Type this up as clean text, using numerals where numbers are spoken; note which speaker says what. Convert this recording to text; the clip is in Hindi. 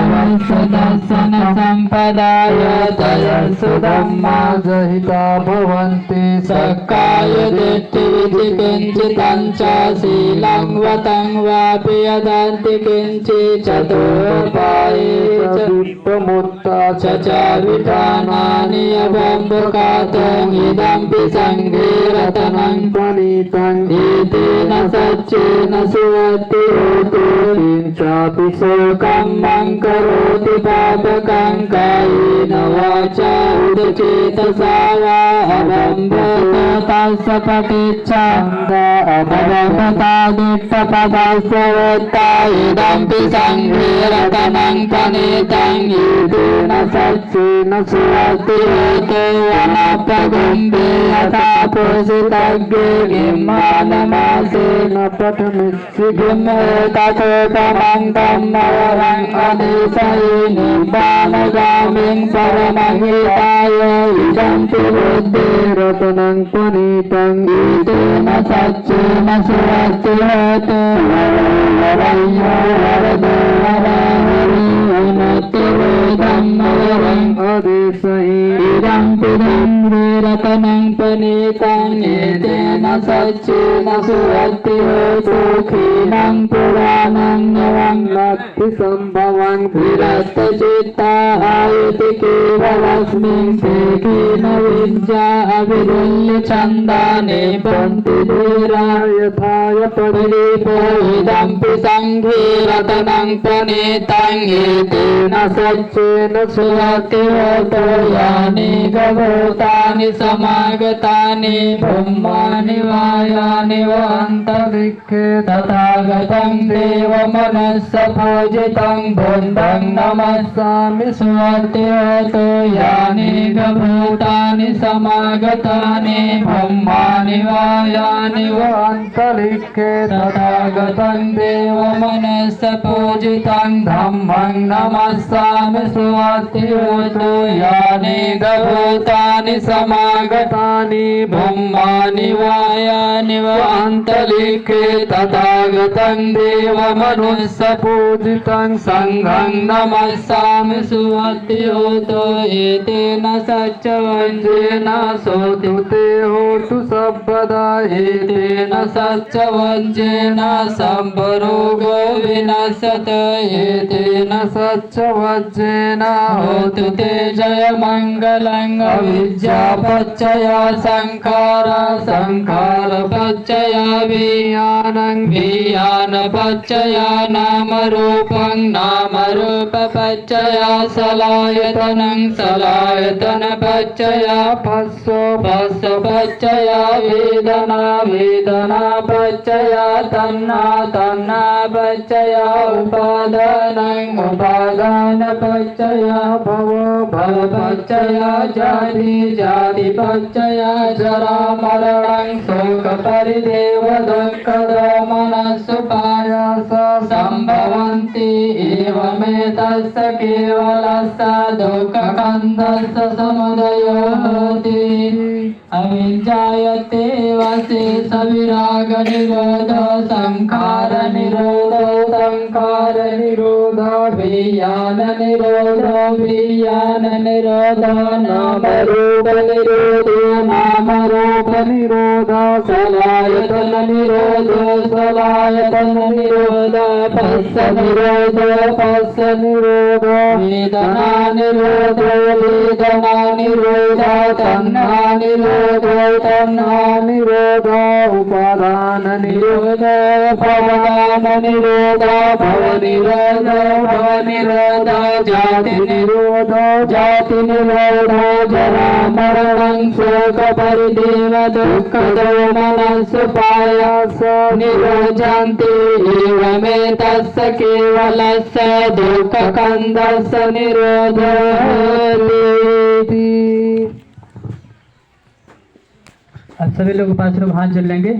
Speaker 1: दर्शन संपदाय तयसु धम्मा
Speaker 2: जहिता भवन्ति
Speaker 1: सक्काय दिट्ठि विचिकिञ्चितं च शीलं वतं वापि यदन्ति किञ्चित् चतुर्पाये च
Speaker 2: वित्तमुत्ता
Speaker 1: च विधानानि अवम्बकातं इदम्पि सङ्घे रतनं
Speaker 2: पनीतं
Speaker 1: एतेन सच्चेन सुवति होतु
Speaker 2: किञ्चापि
Speaker 1: शोकं मं करोति पापकं कायेन वाचा उदचेतसा वा अवम्बकतस्य पटिच्छन्द अवम्बकादिष्टपदस्य वत्ता इदम्पि सङ्घे रतनं पनीतं एतेन सच्चेन सुवति होतु अनपगुम्बे यथा पुषितज्ञे गिम्मानमासेन
Speaker 2: पठमिच्छिगिम्
Speaker 1: तथोपमन्तं मरवं अदेशये निब्बानगामिं परमहिताय इदम्पि बुद्धिरतनं पुनीतं एतेन सच्चेन सुवति होतु वरयो वरदो इदम्पि रतनं पुनीतं एतेन सच्चेन सुवति होतु क्षीणं पुराणं नवं
Speaker 2: लक्ष्मि सम्भवं
Speaker 1: विरस्तचित्तायति केवलस्मिन् सेखीन विद्या अविरुल्य छन्दानि पन्ति धीरा
Speaker 2: यथाय
Speaker 1: इदम्पि सङ्घे रतनं पुनीतं एतेन सच्चेन सुवति होतु यानि गभूतानि समागतानि ब्रह्माणि वायानि वान्तरिक्षे तथागतं देवमनस्य पूजितं बुद्धं नमस्सामि सुवति होतु यानि गभूतानि समागतानि ब्रह्माणि वायानि
Speaker 2: वान्तरिक्षे
Speaker 1: तथागतं देवमनस्य पूजितं धम्मं नमस्सामि सुवति होतु यानि गभूतानि समागतानि ब्रह्माणि वायानि वान्तरिक्षे तथागतं देवमनुष्य पूजितं संघं नमस्सामि सुवति होतु एतेन सच्चवञ्जेन सोतुते
Speaker 2: होतु सर्वदा
Speaker 1: एतेन सच्चवञ्जेन सम्भरोगो विनश्यत एतेन
Speaker 2: सच्चवज्जेन
Speaker 1: होतु ते जयमङ्गलं अविद्यापच्चया संखारपच्चया विज्ञानं विज्ञानपच्चया नामरूपं नामरूपपच्चया सलायतनं सलायतनपच्चया पस्सपच्चया वेदना वेदनापच्चया तन्नापच्चया उपादानं उपादानपच्चया भवपच्चया जातिपच्चया जरा मरणं शोकपरिदेव दुःखदोमनस्सुपायास सम्भवन्ति एवमेतस्य केवलस्य दुःखकन्दस्य समुदयो होति अविद्यायते वशेषविरागनिरोधो संखारनिरोधो विज्ञाननिरोधो नामरूपनिरोधो सलायतननिरोधो पस्सनिरोधो वेदनानिरोधो
Speaker 2: तन्नानिरोधो उपादाननिरोधो
Speaker 1: भवनिरोधो जातिनिरोधो जरामरणं शोकपरिदेव दुःखदोमनस्सुपायास निरोधन्ति एवमेतस्य केवलस्य दुःखकन्दस्य निरोधो होति।
Speaker 3: अब सभी लोग 5 लोग हाथ जोड़ लेंगे।